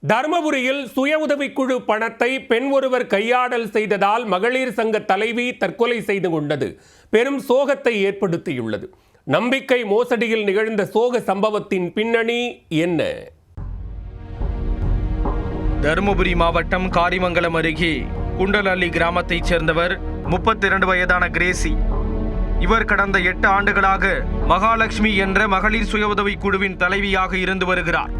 தர்மபுரியில் சுய உதவிக்குழு பணத்தை பெண் ஒருவர் கையாடல் செய்ததால் மகளிர் சங்க தலைவி தற்கொலை செய்து கொண்டது பெரும் சோகத்தை ஏற்படுத்தியுள்ளது. நம்பிக்கை மோசடியில் நிகழ்ந்த சோக சம்பவத்தின் பின்னணி என்ன? தருமபுரி மாவட்டம் காரிமங்கலம் அருகே குண்டலள்ளி கிராமத்தைச் சேர்ந்தவர் 32 வயதான கிரேசி. இவர் கடந்த 8 ஆண்டுகளாக மகாலட்சுமி என்ற மகளிர் சுய உதவிக் குழுவின் தலைவியாக இருந்து வருகிறார்.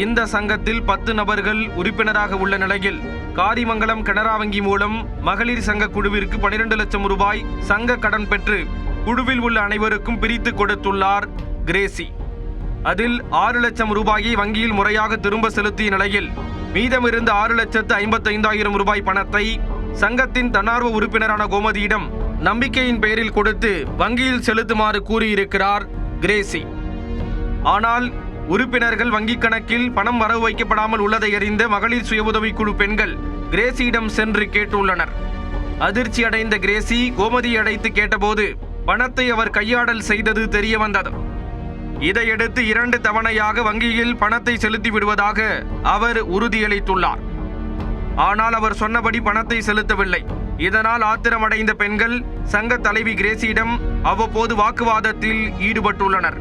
இந்த சங்கத்தில் 10 நபர்கள் உறுப்பினராக உள்ள நிலையில் காரிமங்கலம் கனரா வங்கி மூலம் மகளிர் சங்க குழுவிற்கு 12 லட்சம் ரூபாய் சங்க கடன் பெற்று குழுவில் உள்ள அனைவருக்கும் பிரித்து கொடுத்துள்ளார் கிரேசி. அதில் 6 லட்சம் ரூபாயை வங்கியில் முறையாக திரும்ப செலுத்திய நிலையில் மீதமிருந்த 6,55,000 ரூபாய் பணத்தை சங்கத்தின் தன்னார்வ உறுப்பினரான கோமதியிடம் நம்பிக்கையின் பெயரில் கொடுத்து வங்கியில் செலுத்துமாறு கூறியிருக்கிறார் கிரேசி. ஆனால் உறுப்பினர்கள் வங்கிக் கணக்கில் பணம் வரவு வைக்கப்படாமல் உள்ளதை அறிந்த மகளிர் சுய உதவிக்குழு பெண்கள் கிரேசியிடம் சென்று கேட்டுள்ளனர். அதிர்ச்சி அடைந்த கிரேசி கோமதியை அழைத்து கேட்டபோது பணத்தை அவர் கையாடல் செய்தது தெரிய வந்தது. இதையடுத்து 2 தவணையாக வங்கியில் பணத்தை செலுத்தி விடுவதாக அவர் உறுதியளித்துள்ளார். ஆனால் அவர் சொன்னபடி பணத்தை செலுத்தவில்லை. இதனால் ஆத்திரமடைந்த பெண்கள் சங்க தலைவி கிரேசியிடம் அவ்வப்போது வாக்குவாதத்தில் ஈடுபட்டுள்ளனர்.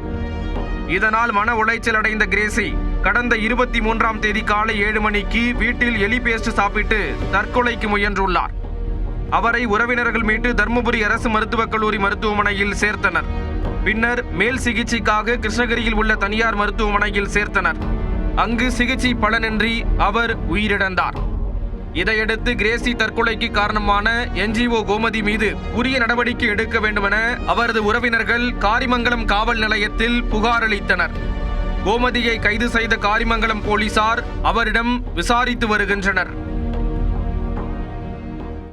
இதனால் மன உளைச்சல் அடைந்த கிரேசி கடந்த 23ஆம் தேதி காலை 7 மணிக்கு வீட்டில் எலி பேஸ்ட் சாப்பிட்டு தற்கொலைக்கு முயன்றுள்ளார். அவரை உறவினர்கள் மீட்டு தர்மபுரி அரசு மருத்துவக் கல்லூரி மருத்துவமனையில் சேர்த்தனர். பின்னர் மேல் சிகிச்சைக்காக கிருஷ்ணகிரியில் உள்ள தனியார் மருத்துவமனையில் சேர்த்தனர். அங்கு சிகிச்சை பலனின்றி அவர் உயிரிழந்தார். இதையடுத்து கிரேசி தற்கொலைக்கு காரணமான NGO கோமதி மீது உரிய நடவடிக்கை எடுக்க வேண்டுமென அவரது உறவினர்கள் காரிமங்கலம் காவல் நிலையத்தில் புகார் அளித்தனர். கோமதியை கைது செய்த காரிமங்கலம் போலீசார் அவரிடம் விசாரித்து வருகின்றனர்.